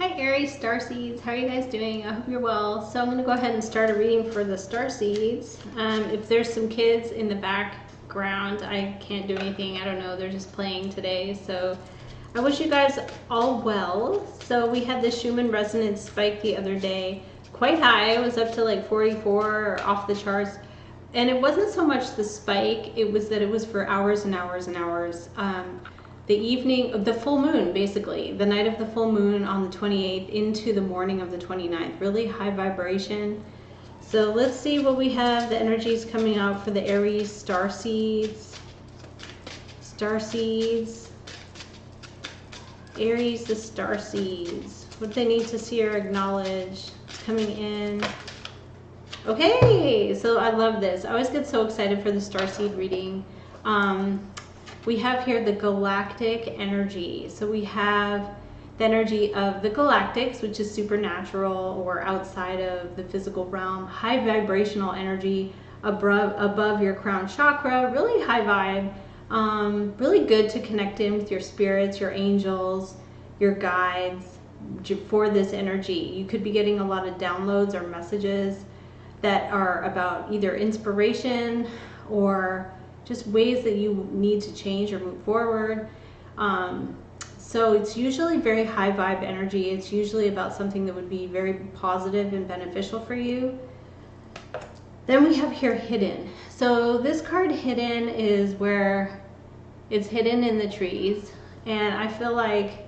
Hi Aries Starseeds, how are you guys doing? I hope you're well. So I'm going to go ahead and start a reading for the Starseeds. If there's some kids in the background, I can't do anything. I don't know, they're just playing today. So I wish you guys all well. So we had the Schumann resonance spike the other day, quite high. It was up to like 44 or off the charts. And it wasn't so much the spike, it was that it was for hours and hours and hours. The evening of the full moon, basically, the night of the full moon on the 28th into the morning of the 29th, really high vibration. So let's see what we have, the energies coming out for the Aries Starseeds. Aries, the Starseeds. What they need to see or acknowledge. It's coming in. Okay, so I love this. I always get so excited for the Starseed reading. We have here the galactic energy. So we have the energy of the galactics, which is supernatural or outside of the physical realm, high vibrational energy above your crown chakra, really high vibe, really good to connect in with your spirits, your angels, your guides for this energy. You could be getting a lot of downloads or messages that are about either inspiration or just ways that you need to change or move forward. So it's usually very high vibe energy. It's usually about something that would be very positive and beneficial for you. Then we have here hidden. So this card hidden is where it's hidden in the trees. And I feel like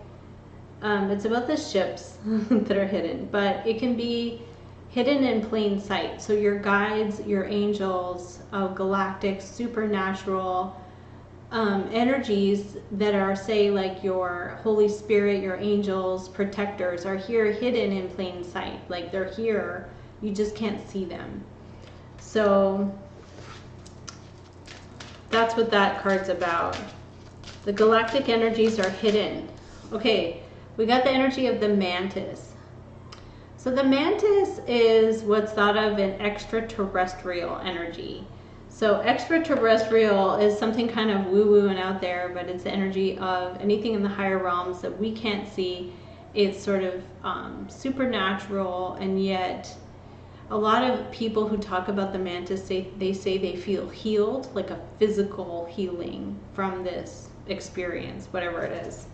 it's about the ships that are hidden, but it can be hidden in plain sight. So your guides, your angels, galactic, supernatural energies that are, say, like your Holy Spirit, your angels, protectors are here hidden in plain sight. Like they're here, you just can't see them. So that's what that card's about. The galactic energies are hidden. Okay, we got the energy of the mantis. So the mantis is what's thought of an extraterrestrial energy. So extraterrestrial is something kind of woo-woo and out there, but it's the energy of anything in the higher realms that we can't see. It's sort of supernatural, and yet a lot of people who talk about the mantis, they say they feel healed, like a physical healing from this experience, whatever it is.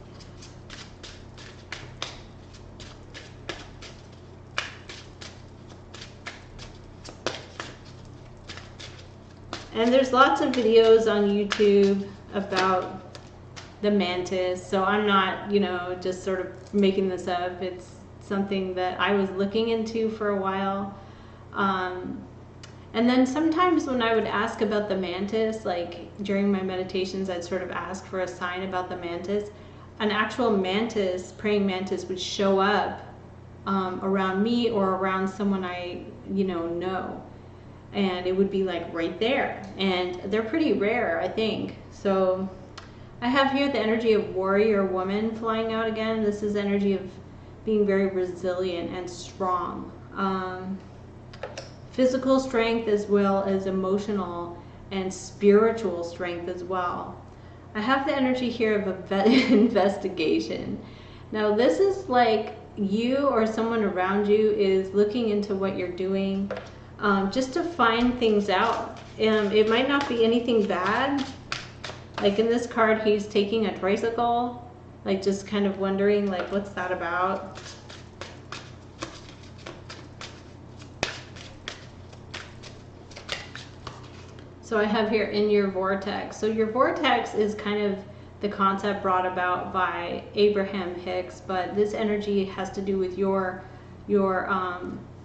And there's lots of videos on YouTube about the mantis, so I'm not, just sort of making this up. It's something that I was looking into for a while. And then sometimes when I would ask about the mantis, like during my meditations, I'd sort of ask for a sign about the mantis. An actual mantis, praying mantis, would show up around me or around someone I, know. And it would be like right there, and they're pretty rare, I think. So I have here the energy of warrior woman flying out again. This is energy of being very resilient and strong, physical strength as well as emotional and spiritual strength as well. I have the energy here of investigation. Now this is like you or someone around you is looking into what you're doing, just to find things out. It might not be anything bad. Like in this card, he's taking a tricycle, like just kind of wondering, like, what's that about? So I have here in your vortex. So your vortex is kind of the concept brought about by Abraham Hicks, but this energy has to do with your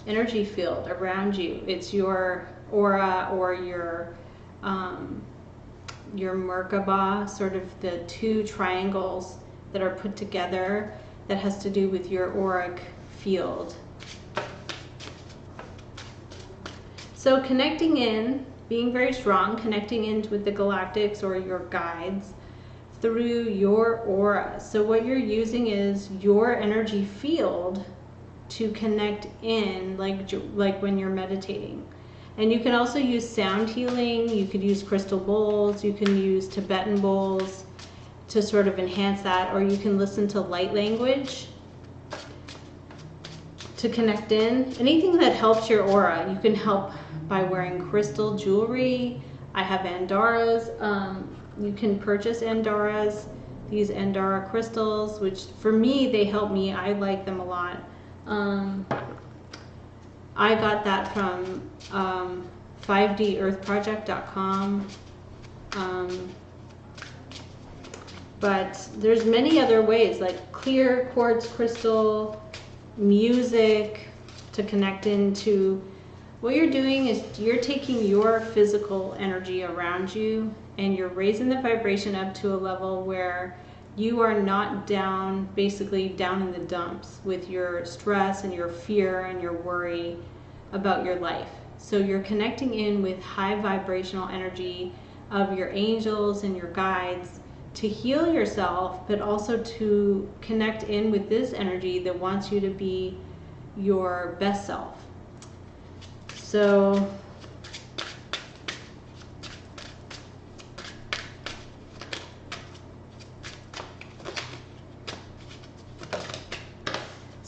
energy field around you. It's your aura or your Merkaba, sort of the two triangles that are put together that has to do with your auric field. So connecting in, being very strong, connecting in with the galactics or your guides through your aura. So what you're using is your energy field to connect in, like when you're meditating. And you can also use sound healing. You could use crystal bowls. You can use Tibetan bowls to sort of enhance that, or you can listen to light language. to connect in. Anything that helps your aura, you can help by wearing crystal jewelry. I have Andaras. You can purchase Andaras, these Andara crystals, which for me, they help me. I like them a lot. I got that from 5dearthproject.com. But there's many other ways, like clear quartz crystal, music, to connect into. What you're doing is you're taking your physical energy around you and you're raising the vibration up to a level where you are not down, basically down in the dumps with your stress and your fear and your worry about your life. So you're connecting in with high vibrational energy of your angels and your guides to heal yourself, but also to connect in with this energy that wants you to be your best self. So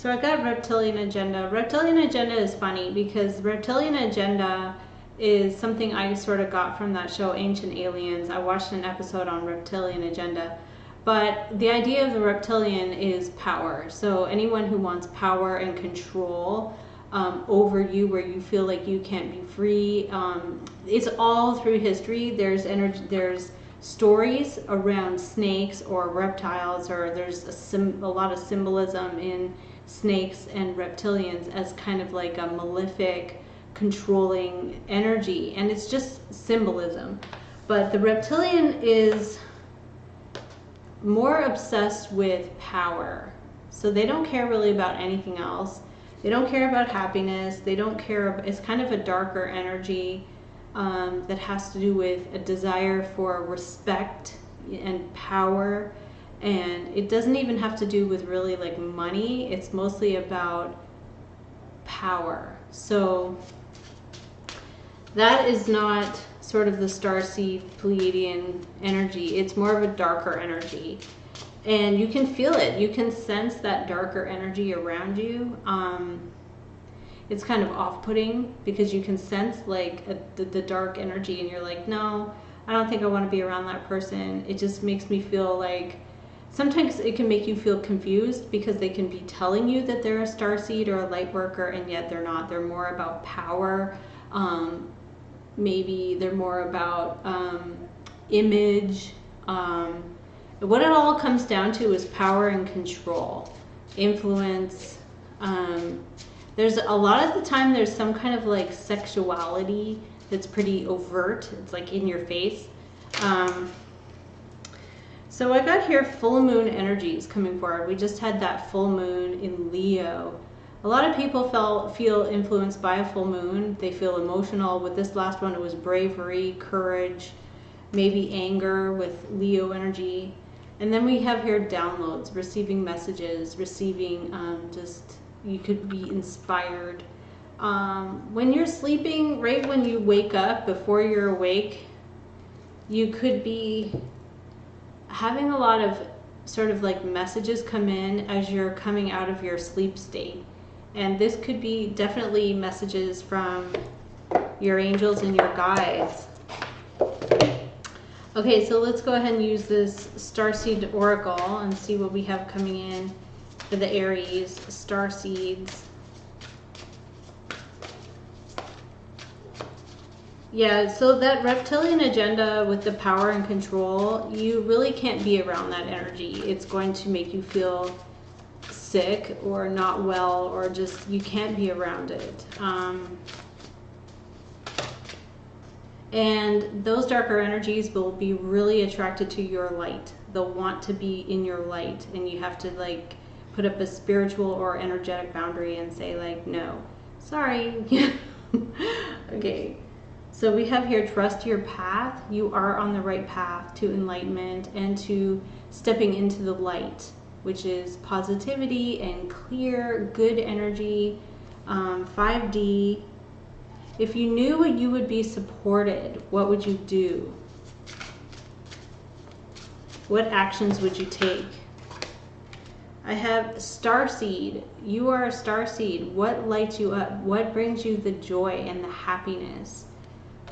I got Reptilian Agenda. Reptilian Agenda is funny because Reptilian Agenda is something I sort of got from that show Ancient Aliens. I watched an episode on Reptilian Agenda. But the idea of the reptilian is power. So anyone who wants power and control over you, where you feel like you can't be free, it's all through history. There's energy, there's stories around snakes or reptiles, or there's a lot of symbolism in snakes and reptilians as kind of like a malefic, controlling energy, and it's just symbolism. But the reptilian is more obsessed with power, so they don't care really about anything else. They don't care about happiness. They don't care. It's kind of a darker energy that has to do with a desire for respect and power, and it doesn't even have to do with really like money. It's mostly about power. So that is not sort of the Starseed Pleiadian energy. It's more of a darker energy. And you can feel it. You can sense that darker energy around you. It's kind of off-putting because you can sense like the dark energy and you're like, no, I don't think I want to be around that person. It just makes me feel like, sometimes it can make you feel confused because they can be telling you that they're a starseed or a light worker, and yet they're not. They're more about power. Maybe they're more about image. What it all comes down to is power and control, influence. There's a lot of the time there's some kind of like sexuality that's pretty overt. It's like in your face. So I got here full moon energies coming forward. We just had that full moon in Leo. A lot of people feel influenced by a full moon. They feel emotional. With this last one, it was bravery, courage, maybe anger with Leo energy. And then we have here downloads, receiving messages, receiving just, you could be inspired. When you're sleeping, right when you wake up, before you're awake, you could be having a lot of sort of like messages come in as you're coming out of your sleep state. And this could be definitely messages from your angels and your guides. Okay, so let's go ahead and use this Starseed Oracle and see what we have coming in for the Aries Starseeds. Yeah, so that reptilian agenda with the power and control, you really can't be around that energy. It's going to make you feel sick or not well, or just you can't be around it. And those darker energies will be really attracted to your light. They'll want to be in your light, and you have to like put up a spiritual or energetic boundary and say like, no, sorry. Okay. So we have here, trust your path. You are on the right path to enlightenment and to stepping into the light, which is positivity and clear, good energy. 5D. If you knew you would be supported, what would you do? What actions would you take? I have Starseed. You are a Starseed. What lights you up? What brings you the joy and the happiness?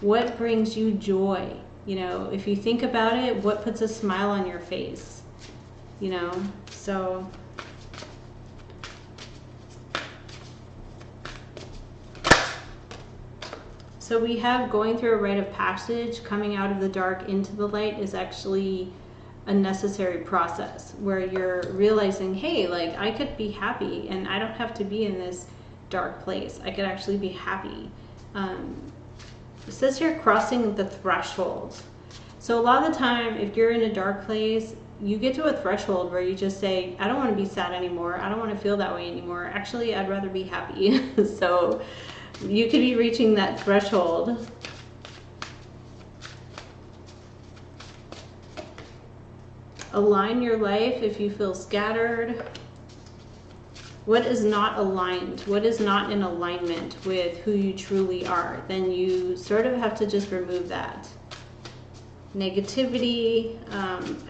What brings you joy? You know, if you think about it, what puts a smile on your face? You know, so we have going through a rite of passage. Coming out of the dark into the light is actually a necessary process where you're realizing, hey, like I could be happy and I don't have to be in this dark place. I could actually be happy. It says here crossing the threshold. So a lot of the time, if you're in a dark place, you get to a threshold where you just say, I don't want to be sad anymore. I don't want to feel that way anymore. Actually, I'd rather be happy. So you could be reaching that threshold. Align your life if you feel scattered. What is not aligned? What is not in alignment with who you truly are? Then you sort of have to just remove that. Negativity,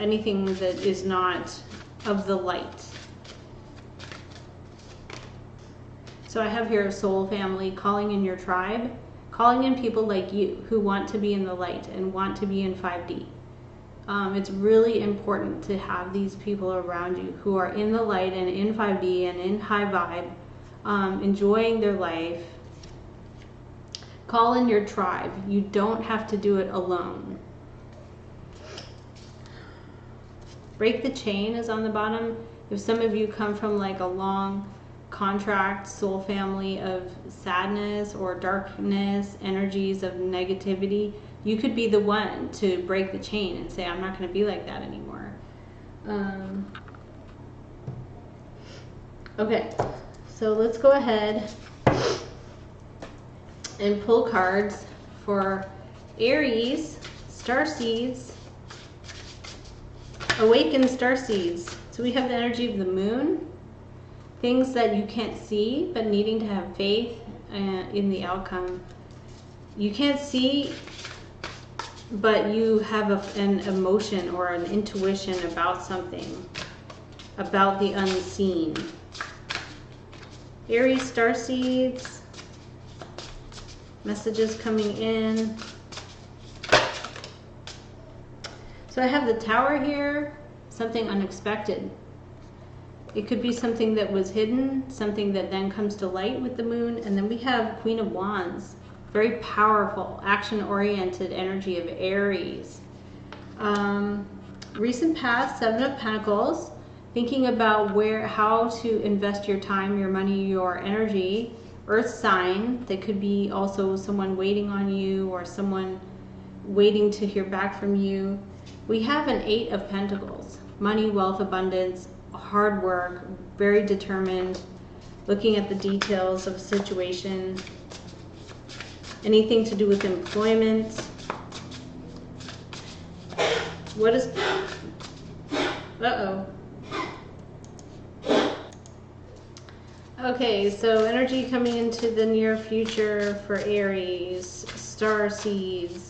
anything that is not of the light. So I have here a soul family, calling in your tribe, calling in people like you who want to be in the light and want to be in 5D. It's really important to have these people around you who are in the light and in 5D and in high vibe, enjoying their life. Call in your tribe. You don't have to do it alone. Break the chain is on the bottom. If some of you come from like a long contract soul family of sadness or darkness, energies of negativity, you could be the one to break the chain and say, I'm not going to be like that anymore. Okay, so let's go ahead and pull cards for Aries Starseeds, Awakened Starseeds. So we have the energy of the moon, things that you can't see, but needing to have faith in the outcome. You can't see, but you have an emotion or an intuition about something, about the unseen. Aries Starseeds, messages coming in. So I have the Tower here, something unexpected. It could be something that was hidden, something that then comes to light with the moon. And then we have Queen of Wands, very powerful, action-oriented energy of Aries. Recent past, Seven of Pentacles, thinking about how to invest your time, your money, your energy. Earth sign, that could be also someone waiting on you or someone waiting to hear back from you. We have an Eight of Pentacles, money, wealth, abundance, hard work, very determined, looking at the details of a situation, anything to do with employment. What is, okay, so energy coming into the near future for Aries Starseeds.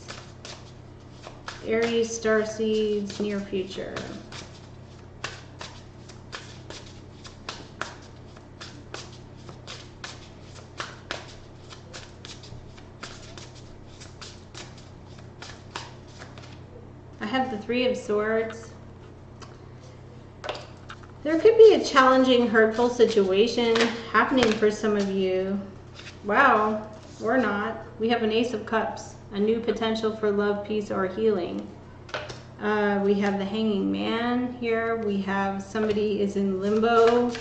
Aries Starseeds, near future. I have the Three of Swords. There could be a challenging, hurtful situation happening for some of you. Wow, or not. We have an Ace of Cups, a new potential for love, peace, or healing. We have the Hanging Man here. We have somebody is in limbo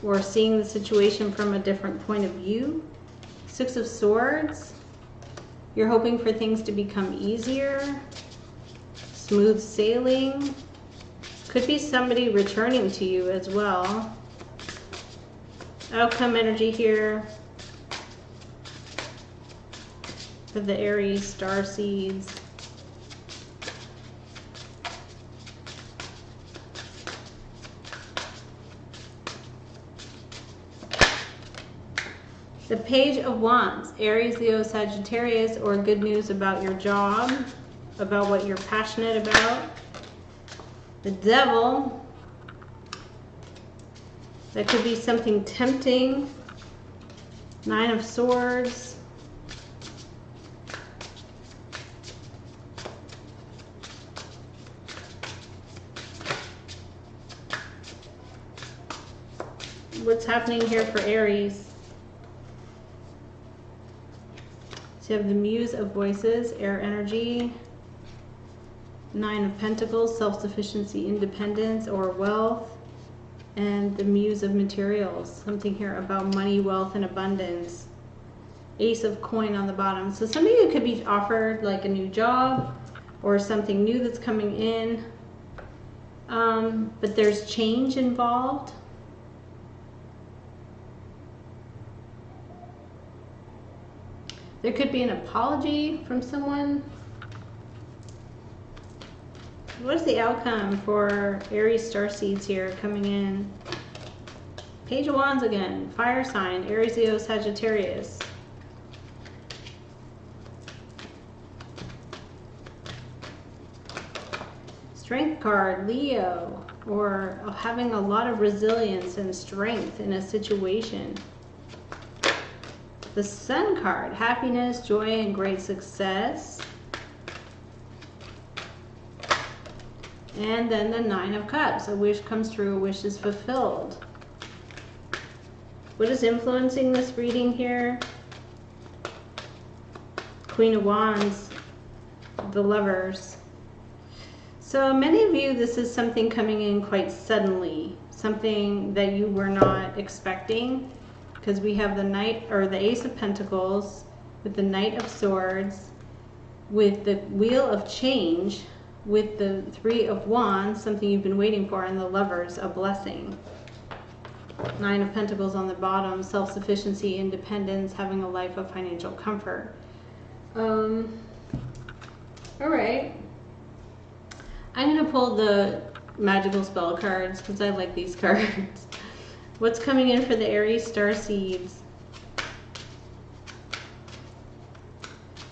or seeing the situation from a different point of view. Six of Swords. You're hoping for things to become easier. Smooth sailing. Could be somebody returning to you as well. Outcome energy here for the Aries Starseeds. The Page of Wands, Aries, Leo, Sagittarius, or good news about your job, about what you're passionate about. The Devil, That could be something tempting. 9 of Swords. What's happening here for Aries? So you have the Muse of Voices, air energy. 9 of Pentacles, self-sufficiency, independence, or wealth. And the Muse of Materials, something here about money, wealth, and abundance. Ace of Coin on the bottom. So some of you could be offered like a new job or something new that's coming in. But there's change involved. There could be an apology from someone. What is the outcome for Aries Starseeds here coming in? Page of Wands again. Fire sign, Aries, Leo, Sagittarius. Strength card, Leo, or having a lot of resilience and strength in a situation. The Sun card, happiness, joy, and great success. And then the 9 of Cups, a wish comes true, a wish is fulfilled. What is influencing this reading here? Queen of Wands, the Lovers. So many of you, this is something coming in quite suddenly, something that you were not expecting, because we have the Knight, or the Ace of Pentacles, with the Knight of Swords, with the Wheel of Change, with the 3 of Wands, something you've been waiting for, and the Lovers, a blessing. 9 of Pentacles on the bottom, self-sufficiency, independence, having a life of financial comfort. All right. I'm going to pull the magical spell cards because I like these cards. What's coming in for the Aries Starseeds?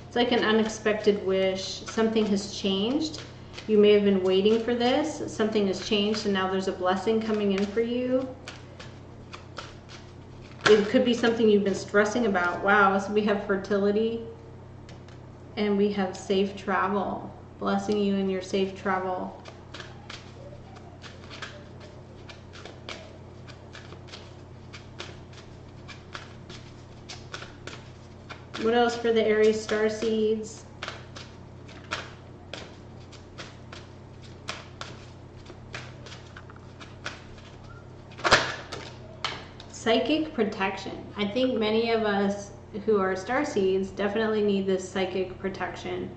It's like an unexpected wish. Something has changed. You may have been waiting for this. Something has changed and now there's a blessing coming in for you. It could be something you've been stressing about. Wow, so we have fertility and we have safe travel. Blessing you in your safe travel. What else for the Aries Starseeds? Psychic protection. I think many of us who are Starseeds definitely need this psychic protection.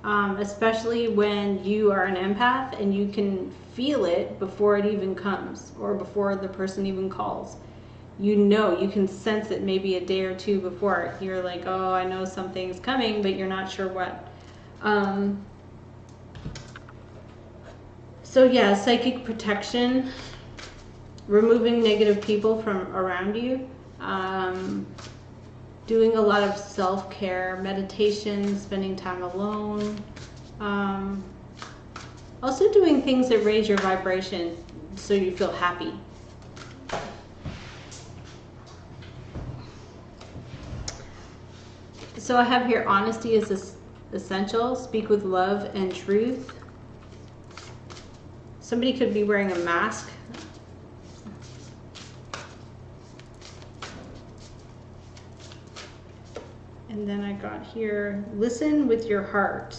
Especially when you are an empath and you can feel it before it even comes or before the person even calls. You know, you can sense it maybe a day or two before. You're like, oh, I know something's coming, but you're not sure what. So yeah, psychic protection, removing negative people from around you, doing a lot of self-care, meditation, spending time alone. Also doing things that raise your vibration so you feel happy. So I have here, honesty is essential. Speak with love and truth. Somebody could be wearing a mask. And then I got here, listen with your heart.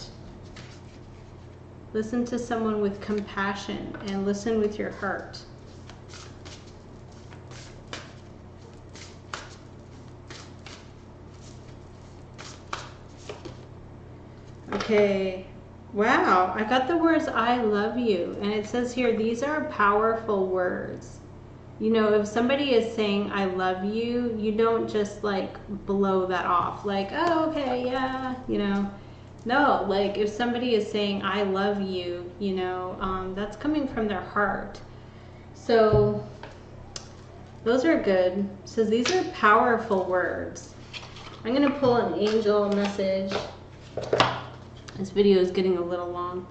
Listen to someone with compassion and listen with your heart. Okay, wow, I got the words I love you. And it says here, these are powerful words. You know, if somebody is saying I love you, you don't just like blow that off. Like, oh, okay, yeah, you know. No, like if somebody is saying I love you, you know, that's coming from their heart. So those are good. It says these are powerful words. I'm going to pull an angel message. This video is getting a little long.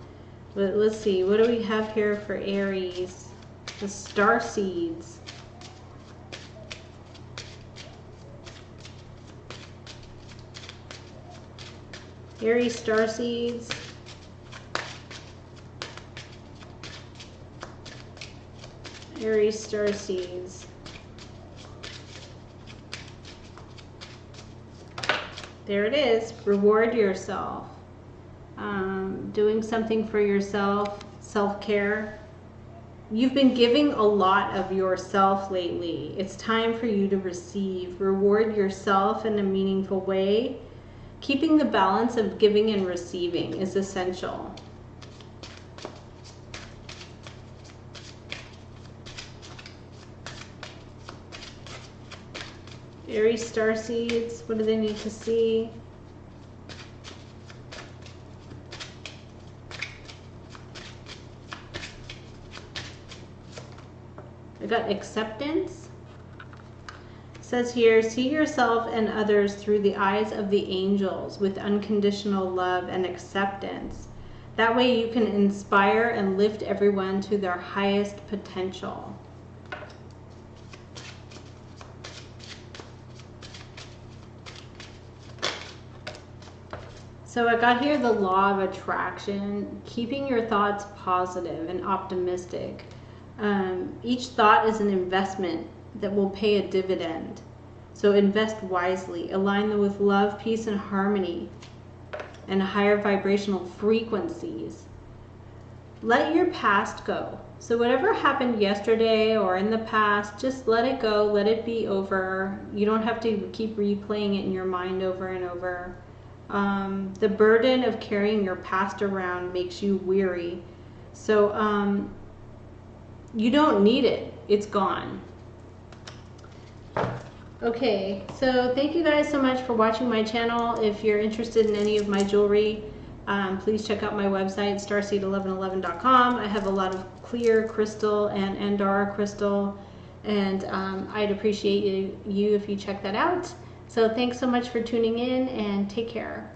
But let's see, what do we have here for Aries? The Starseeds. Aries Starseeds. Aries Starseeds. There it is. Reward yourself. Doing something for yourself, self-care. You've been giving a lot of yourself lately. It's time for you to receive. Reward yourself in a meaningful way. Keeping the balance of giving and receiving is essential. Aries Starseeds, what do they need to see? I got acceptance. It says here, see yourself and others through the eyes of the angels with unconditional love and acceptance. That way you can inspire and lift everyone to their highest potential. So I got here the law of attraction, keeping your thoughts positive and optimistic. Each thought is an investment that will pay a dividend. So invest wisely, align them with love, peace, and harmony, and higher vibrational frequencies. Let your past go. So whatever happened yesterday or in the past, just let it go, let it be over. You don't have to keep replaying it in your mind over and over. The burden of carrying your past around makes you weary. So you don't need it. It's gone. Okay, so thank you guys so much for watching my channel. If you're interested in any of my jewelry, please check out my website, starseed1111.com. I have a lot of clear crystal and Andara crystal, and I'd appreciate you if you check that out. So thanks so much for tuning in, and take care.